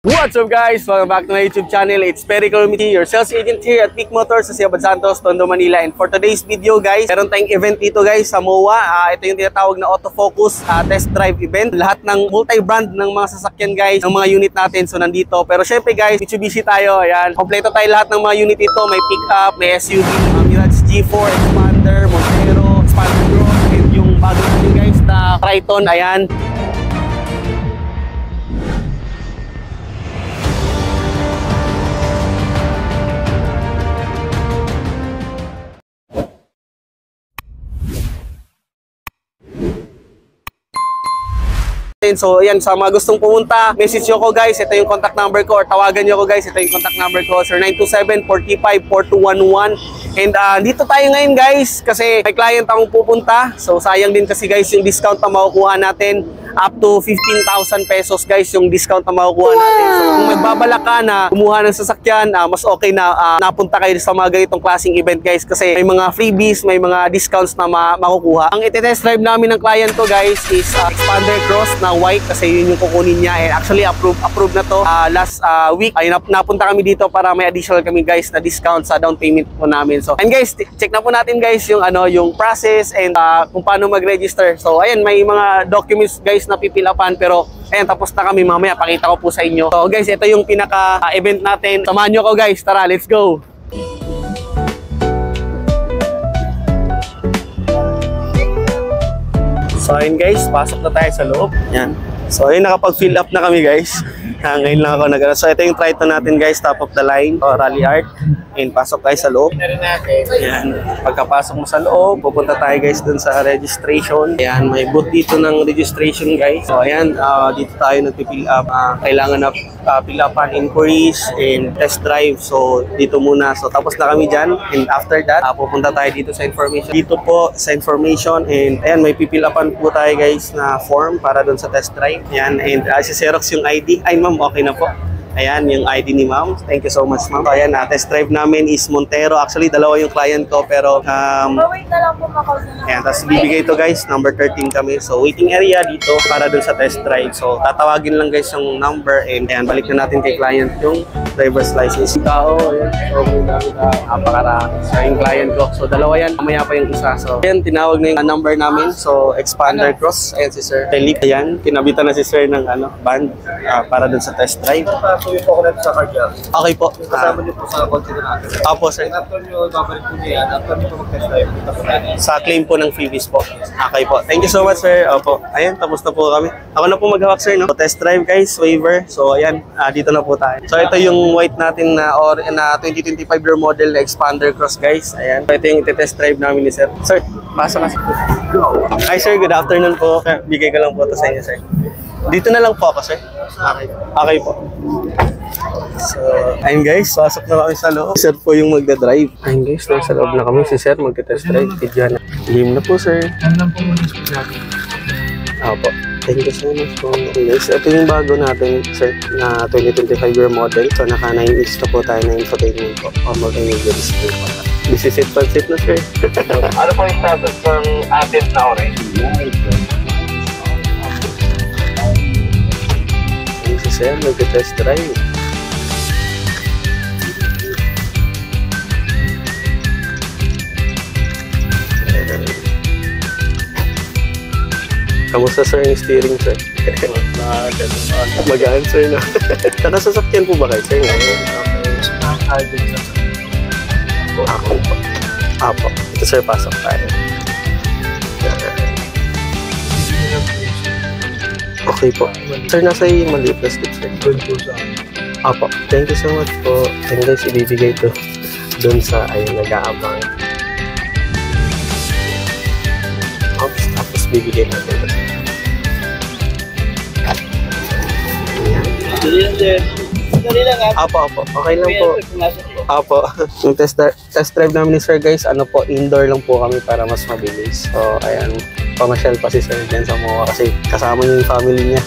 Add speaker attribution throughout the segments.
Speaker 1: What's up guys? Welcome back to my YouTube channel. It's Perry Colomiti, your sales agent here at Peak Motors sa Ciudad Santos, Tondo, Manila. And for today's video guys, meron tayong event dito guys sa MOA. Ito yung tinatawag na autofocus test drive event. Lahat ng multi-brand ng mga sasakyan guys, ng mga unit natin. So nandito. Pero syempre guys, Mitsubishi tayo. Ayan. Kompleto tayo lahat ng mga unit ito. May pickup, may SUV, Mirage G4, Expander, Montero, Expander Cross, and yung bago natin guys na Triton. Ayan. So ayan, sa mga gustong pumunta, message nyo ko guys, ito yung contact number ko, or tawagan nyo ko guys, ito yung contact number ko, sir 927-45-4211. And dito tayo ngayon guys, kasi may client akong pupunta, so sayang din kasi guys yung discount na makukuha natin, up to 15,000 pesos guys yung discount na makukuha natin. So kung magbabalak ka na kumuha ng sasakyan, mas okay na napunta kayo sa mga ganitong klaseng event guys, kasi may mga freebies, may mga discounts na makukuha. Ang iti-test drive namin ng client ko guys is Expander Cross na white, kasi yun yung kukunin niya, and actually approved na to last week. Ay napunta kami dito para may additional kami guys na discount sa down payment po namin. So and guys, check na po natin guys yung yung process and kung paano mag-register. So ayan, may mga documents guys na pipilapan, pero ayan, tapos na kami. Mamaya pakita ko po sa inyo. So guys, ito yung pinaka event natin. Samahan nyo ko guys, tara, let's go. So ayun guys, pasok na tayo sa loob. Yan. So ayun, nakapag-fill up na kami guys. Ngayon lang ako nag-ano. So ito yung Triton natin guys, top of the line, Rally Art. And pasok tayo sa loob. Yan. Pagkapasok mo sa loob, pupunta tayo guys dun sa registration. Ayan, may booth dito ng registration guys. So ayan, dito tayo nagpipill up. Kailangan na fill upan inquiries and test drive. So dito muna. So tapos na kami dyan. And after that, pupunta tayo dito sa information. Dito po sa information. And ayan, may pipill upan po tayo guys na form para dun sa test drive. Ayan, and si-xerox yung ID. Ay ma'am, okay na po. Ayan, yung ID ni ma'am. Thank you so much ma'am. Ayan, test drive namin is Montero. Actually, dalawa yung client ko, pero
Speaker 2: wait na lang po makausap.
Speaker 1: ayan, tapos bibigay ito guys, number 13 kami. So waiting area dito para dun sa test drive. So tatawagin lang guys yung number, and ayan, balik na natin kay client yung driver's license. Tao, ayan. So napakarami. So yung client ko. So dalawa yan, mamaya pa yung isa. So ayan, tinawag na yung number namin. So Expander Cross. Ayan si Sir Felipe. Ayan, kinabitan na si Sir ng band para dun sa test drive.
Speaker 3: So yung po sa card yan.
Speaker 1: Okay po.
Speaker 3: Kasama niyo po sa consider natin.
Speaker 1: Opo sir.
Speaker 3: After nyo, babalik po niya yan. After nyo po mag-test drive, kita po natin.
Speaker 1: Sa claim po ng freebies po. Okay po. Thank you so much sir. Opo. Ayan, tapos na po kami. Ako na po maghawak sir, no? So, test drive guys, waiver. So ayan, dito na po tayo. So ito yung white natin na 2025 year model na Expander Cross guys. Ayan. So ito yung test drive namin ni sir. Sir, pasok na sir. Hi sir, good afternoon po. Bigay ko lang po ito sa inyo sir. Dito na lang po ako, sir. Okay. Okay po. So, ayun guys, pasok na kami sa loob. Sir po yung magdadrive. Ayun guys, nasa loob na kami. Si sir magte-test drive. Tidyan na. Game na po, sir.
Speaker 3: Ano lang po muna sa natin.
Speaker 1: Opo. Thank you so much po. Guys, ito yung bago natin, sir, na 2025 year model. So, naka 9 inch na po tayo na infotainment po. O multimedia display po. This is it, pansit na, sir.
Speaker 3: Ano po yung status ng atin na orange?
Speaker 1: Sir, nag-test drive. Kamusta sir yung steering sir? Magaan sir na. Nakasasakyan po ba kayo sir ngayon? Ako po. Apo. Ito sir, pasok tayo. Okay po. Sir, nasa yung maliit na slip, sir. Apo. Thank you so much po. And guys, ibibigay ito doon sa nag-aabang. Oops, tapos bibigay natin ito. Ayan. Apo. Okay lang po. Apo. Yung test drive namin ni sir guys, indoor lang po kami para mas mabilis. So, ayan. Pamasyal pa si sir dyan sa MOA kasi kasama niya yung family niya.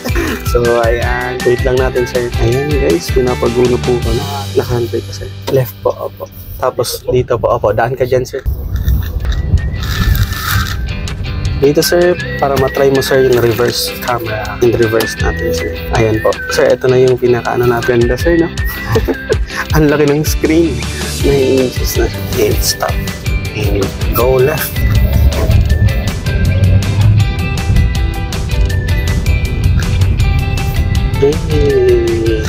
Speaker 1: So ayan, wait lang natin sir. Ayan guys, pinapagulo po kami. Naka-handbrake pa sir. Left po, opo. Tapos dito po, opo. Daan ka dyan sir. Dito sir, para matry mo sir yung reverse camera. In reverse natin sir. Ayan po. Sir, ito na yung pinaka-ano na ganda sir, no? Ang laki ng screen. 9 inches na. And stop. And go left. Okay.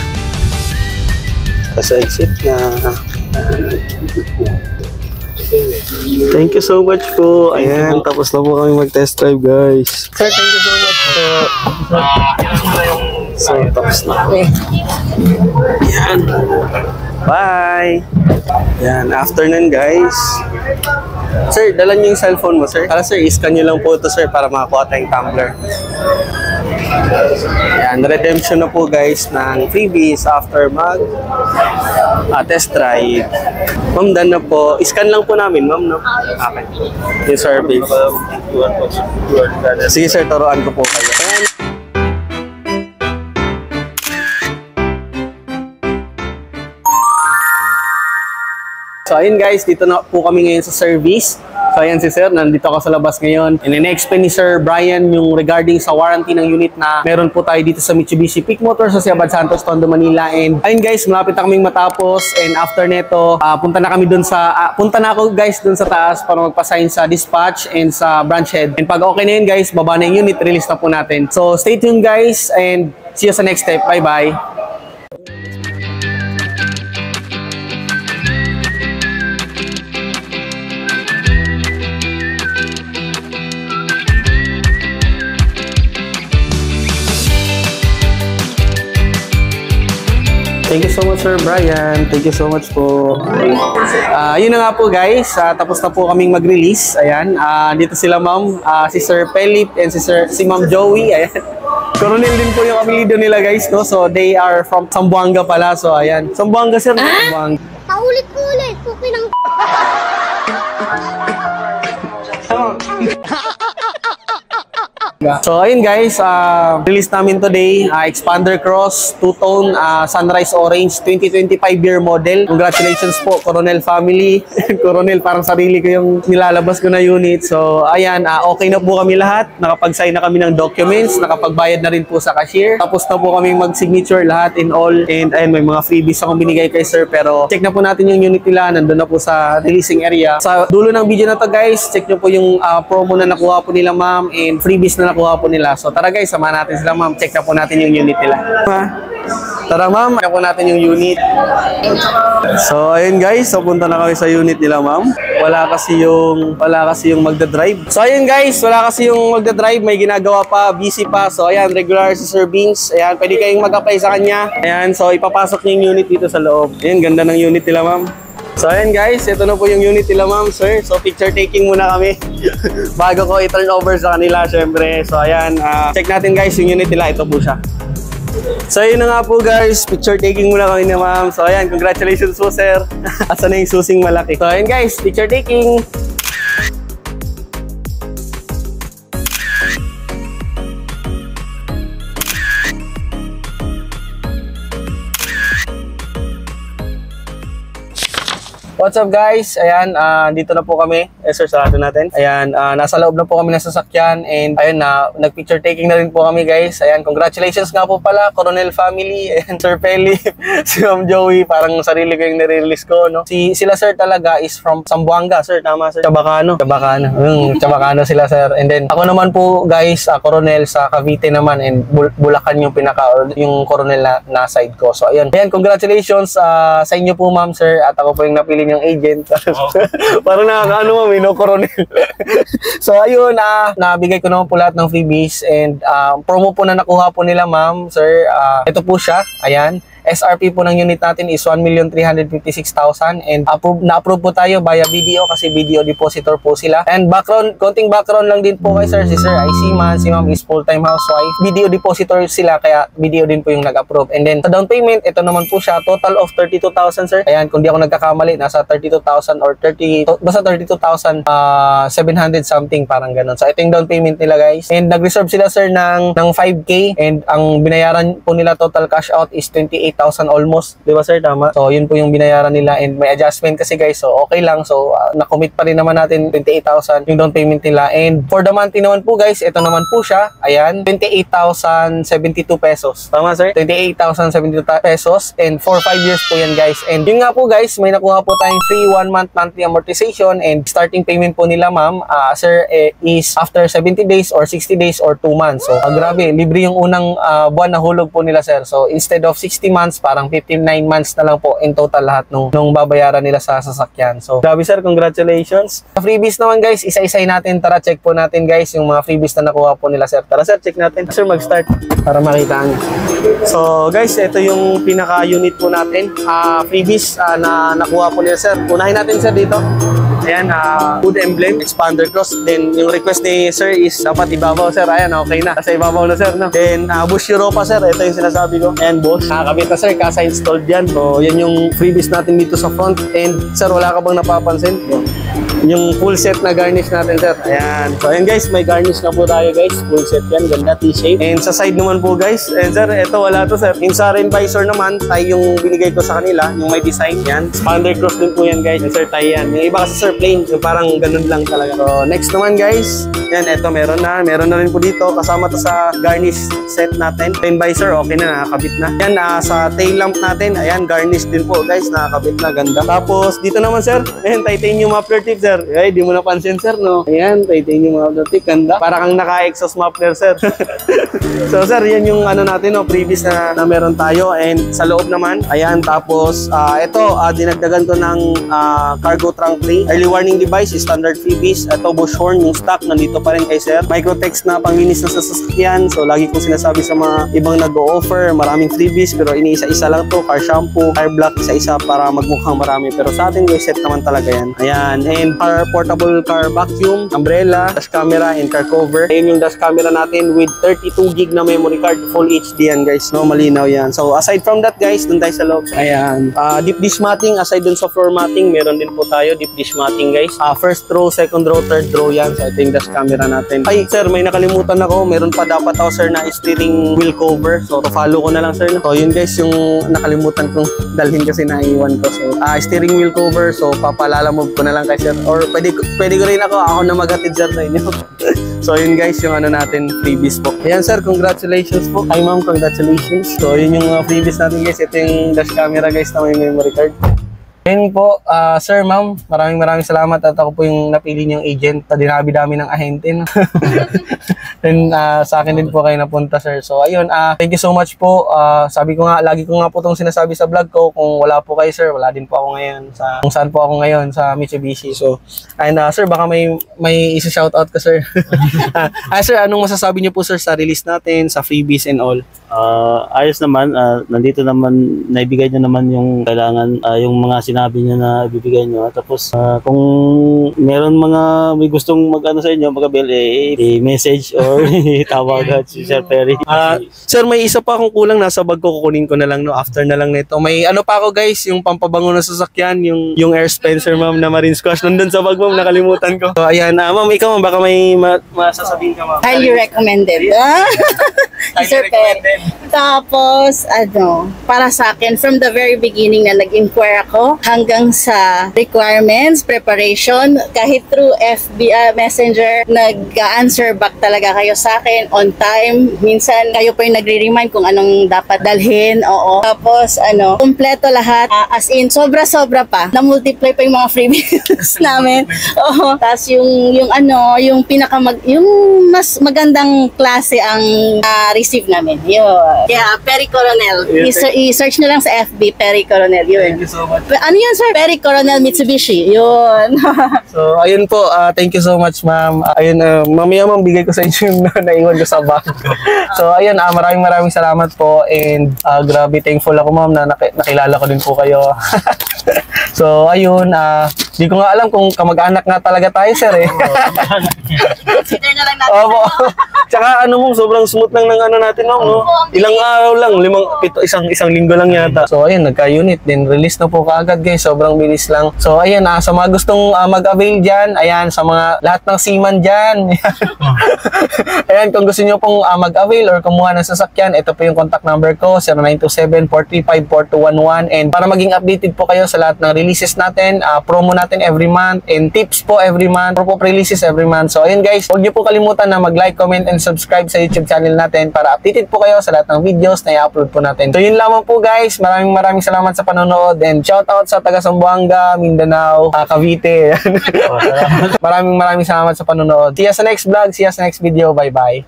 Speaker 1: Sa exit na. Thank you so much po. Ayan, tapos na po kami mag-test drive, guys. Sir, thank you so much po. So, tapos na kami. Ayan. Bye! Ayan, afternoon, guys. Sir, dala niyo yung cellphone mo, sir. Para sir, iscan niyo lang po ito, sir, para makakuha tayong tumbler. Ayan, redemption na po, guys, ng freebies after mag test drive. Ma'am, done na po. Iscan lang po namin, ma'am, no? Okay. Yung service. Sige, sir, turuan ko po kayo. Ayan. So ayun guys, dito na po kami ngayon sa service. So ayan si sir, nandito ako sa labas ngayon. And in-explain ni Sir Brian yung regarding sa warranty ng unit na meron po tayo dito sa Mitsubishi Peak Motors sa Siabad Santos, Tondo, Manila. And ayun guys, malapit na kaming matapos. And after neto, punta na kami dun sa, punta na ako guys dun sa taas para magpasign sa dispatch and sa branch head. And pag okay na yun guys, baba na yung unit, release na po natin. So stay tuned guys and see you sa next step. Bye bye! Thank you so much, Sir Brian. Thank you so much po. Yun na nga po guys, tapos na po kaming mag-release. Ayan, dito sila ma'am, si Sir Pelip and si Ma'am Joey. Ayan. Coronel din po yung apelido nila guys, no? So they are from Zamboanga pala. So ayan, Zamboanga sir, Zamboanga.
Speaker 4: Paulit-ulit, pukin ng
Speaker 1: So ayun guys, release namin today, Expander Cross, two-tone, Sunrise Orange, 2025 year model. Congratulations po, Coronel family. Coronel, parang sarili ko yung nilalabas ko na unit. So ayan, okay na po kami lahat. Nakapag-sign na kami ng documents, nakapagbayad na rin po sa cashier. Tapos na po kami mag-signature lahat in all. And ayun, may mga freebies akong binigay kay sir. Pero check na po natin yung unit nila, nandun na po sa releasing area. Sa dulo ng video na to guys, check nyo po yung promo na nakuha po nila ma'am and freebies na nakuha po nila. So tara guys, samahan natin sila ma'am. Check na po natin yung unit nila. Tara ma'am, check po natin yung unit. So ayun guys, so punta na kami sa unit nila ma'am. Wala kasi yung magda-drive. So ayun guys, wala kasi yung magda-drive, may ginagawa pa, busy pa. So ayan, regular si Sir Beans. Ayan, pwede kayong mag-apply sa kanya. Ayan, so ipapasok niyo yung unit dito sa loob. Ayan, ganda ng unit nila ma'am. So ayan guys, ito na po yung unit nila ma'am, sir. So picture taking muna kami bago ko i-turn over sa kanila syempre. So ayan, check natin guys yung unit nila, ito po siya. So yun na nga po guys, picture taking muna kami na ma'am. So ayan, congratulations po sir. Asa na yung susing malaki. So ayan guys, picture taking. What's up guys? Ayan, dito na po kami. Sir, sarado natin. Ayan, nasa loob na po kami ng sasakyan and ayun na, nag-picture taking na rin po kami guys. Ayan, congratulations nga po pala, Coronel family and Sir Pelip, si Ma'am Joey, parang sarili ko yung nire-release ko, no? Sila sir talaga is from Zamboanga, sir, tama sir? Chabacano. Chabacano sila sir. And then, ako naman po guys, Coronel sa Cavite naman and Bulacan yung yung Coronel na side ko. So ayan, congratulations sa inyo po ma'am sir at ako po yung napili yung agent. Parang nakakaano ma'am, no, Coronel. So ayun, nabigay ko naman po lahat ng freebies and promo po na nakuha po nila ma'am, sir. Ito po siya, ayan. SRP po ng unit natin is 1,356,000 and na-approve po tayo via BDO kasi BDO depositor po sila. And konting background lang din po kay sir. Si sir ay seaman, si ma'am is full-time housewife. BDO depositor sila kaya BDO din po yung nag-approve. And then sa down payment, ito naman po siya, total of 32,000 sir. Ayan, kung di ako nagkakamali, nasa 32,000 or basta 32,700 something, parang ganun. So ito yung down payment nila guys. And nag-reserve sila sir ng 5K and ang binayaran po nila total cash out is 28,000 28,000 almost. Di ba sir? Tama? So, yun po yung binayaran nila and may adjustment kasi guys. So, okay lang. So, na-commit pa rin naman natin 28,000 yung down payment nila. And for the monthly naman po guys, ito naman po siya. Ayan, 28,072 pesos. Tama sir? 28,072 pesos and for 5 years po yan guys. And yun nga po guys, may nakuha po tayong free 1 month monthly amortization and starting payment po nila ma'am, sir, is after 70 days or 60 days or 2 months. So, grabe, libre yung unang buwan na hulog po nila sir. So, instead of 60 months, parang 59 months na lang po in total lahat nung babayaran nila sa sasakyan. So, grabe sir, congratulations. Sa freebies naman guys, isa-isay natin. Tara, check po natin guys yung mga freebies na nakuha po nila sir. Tara sir, check natin. Sir, mag-start para makita nyo. So, guys, ito yung pinaka-unit po natin. Freebies na nakuha po nila sir. Unahin natin sir dito. Ayan, hood emblem, expander cross. Then, yung request ni sir is dapat ibabaw, sir. Ayan, okay na. Kasi ibabaw na, sir, no? Then, Bush Europa, sir. Ito yung sinasabi ko. Ayan, boss. Nakakabit na, sir. Kasa-installed yan. So, yan yung freebies natin dito sa front. And, sir, wala ka bang napapansin? Yung full set na garnish natin, sir. Ayan. So, ayan, guys. May garnish na po tayo, guys. Full set yan. Ganda, T-shape. And sa side naman po, guys. And, sir, ito, wala to, sir. Yung sa rim visor naman, tayo yung binigay ko sa kanila. Yung may design. Yan. Expander cross din po yan, guys. And, sir, tayo yan. Yung iba kasi, sir, plain. So, parang ganun lang talaga. So, next naman guys. Yan, eto meron na. Meron na rin po dito. Kasama to sa garnish set natin. Rim visor, okay na. Nakakabit na. Yan, sa tail lamp natin. Ayan, garnish din po guys. Nakakabit na. Ganda. Tapos, dito naman sir. Ayan, titanium muffler tip sir. Ay, di mo napansin sir, no? Ayan, titanium muffler tip. Ganda. Para kang naka-exhaust muffler sir. So, sir, yan yung ano natin, no? Previous na meron tayo. And sa loob naman. Ayan, tapos, ito, dinagdagan ko ng cargo trunk tray. Early warning device, standard freebies. Ito, bush horn, yung stock, nandito pa rin kay sir. Microtext na panglinis na sa sasakyan. So, lagi kong sinasabi sa mga ibang nag-o-offer, maraming freebies, pero iniisa-isa lang to. Car shampoo, car block, isa-isa para magmukhang marami. Pero sa atin, guys, set naman talaga yan. Ayan, and portable car vacuum, umbrella, dash camera, and car cover. Ayan yung dash camera natin with 32 gig na memory card. Full HD yan, guys. No, malinaw yan. So, aside from that, guys, dun tayo sa loob. Ayan. Deep dish matting, aside dun sa floor matting, meron din po tayo deep dish matting, guys. First row, second row, third row yan. So, ito yung dash camera natin. Ay, sir, may nakalimutan ako. Meron pa dapat ako, sir, na steering wheel cover. So, follow ko na lang, sir. So, yun, guys, yung nakalimutan kong dalhin kasi naiwan ko. So, steering wheel cover. So, papalalamove ko na lang kay sir. Or, pwede ko rin ako na maghatid, sir, na inyo. So, yun, guys, yung ano natin, freebies po. Ayan, sir, congratulations po. Hi, ma'am, congratulations. So, yun yung freebies natin, guys. Ito yung dash camera, guys, na may memory card. Ayun po, sir, ma'am, maraming salamat at ako po yung napili niyong agent. Dinabi-dami ng ahente. No? Then, sa akin din po kayo napunta, sir. So, ayun, thank you so much po. Sabi ko nga, lagi ko nga po itong sinasabi sa vlog ko, kung wala po kayo, sir, wala din po ako ngayon. Kung saan po ako ngayon, sa Mitsubishi. So, and sir, baka may isa-shoutout ka, sir. Sir, anong masasabi niyo po, sir, sa release natin, sa freebies and all?
Speaker 5: Ayos naman, nandito naman, naibigay niyo naman yung kailangan, yung mga sinabi niya na ibibigay niyo. Tapos, kung meron may gustong mag-ano sa inyo, mag-abel, i-message or tawagan si Sir Perry.
Speaker 1: Sir, may isa pa akong kulang, nasa bag ko, kukunin ko na lang, no, after na lang nito. May ano pa ako, guys, yung pampabango na sasakyan, yung Air Spencer, ma'am, na Marine Squash. Nandun sa bag, ma'am, nakalimutan ko. So, ayan, ma'am, ikaw, baka may masasabihin ka, ma'am.
Speaker 2: Highly recommended. Sir Pep. Tapos, para sa akin, from the very beginning na nag-inquire ako, hanggang sa requirements, preparation, kahit through FB Messenger, nag-answer back talaga kayo sa akin on time. Minsan, kayo po yung nagre-remind kung anong dapat dalhin. Oo. Tapos, kumpleto lahat. As in, sobra-sobra pa. Na-multiply pa yung mga freebies namin. Oo. Tapos, yung yung mas magandang klase ang receive namin. Yun. Kaya, Perry Coronel. I-search nyo lang sa FB, Perry Coronel. Yun.
Speaker 1: Thank you so much.
Speaker 2: Ano yun, sir? Perry Coronel Mitsubishi. Yun.
Speaker 1: So, ayun po. Thank you so much, ma'am. Ayun, mamaya ma'am, bigay ko sa inyo yung naiwan ko sa bag. So, ayun, maraming salamat po. And grabe, thankful ako, ma'am, na nakilala ko din po kayo. So, ayun, di ko nga alam kung kamag-anak nga talaga tayo, sir, eh.
Speaker 2: Consider na lang natin.
Speaker 1: Opo. Tsaka ano mo, sobrang smooth lang ng ano natin, ma'am, no? Ilang araw lang, isang linggo lang yata. So, ayun, nagka-unit, then release na po kaagad, guys. Sobrang bilis lang. So, ayan, sa mga gustong mag-avail dyan, ayan, sa mga lahat ng seaman dyan. Ayan, kung gusto nyo pong mag-avail or kumuha ng sasakyan, ito po yung contact number ko, 0927-435-4211. And para maging updated po kayo sa lahat ng releases natin, promo natin every month, and tips po every month, pro releases every month. So, ayun guys, huwag nyo po kalimutan na mag-like, comment, and subscribe sa YouTube channel natin para updated po kayo sa lahat ng videos na i-upload po natin. So, yun lamang po guys. Maraming salamat sa panonood, and shout out sa taga Zamboanga, Mindanao, Cavite. maraming salamat sa panonood. See you sa next vlog, see you sa next video. Bye-bye.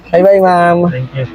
Speaker 1: Bye-bye, ma'am.
Speaker 5: Thank you.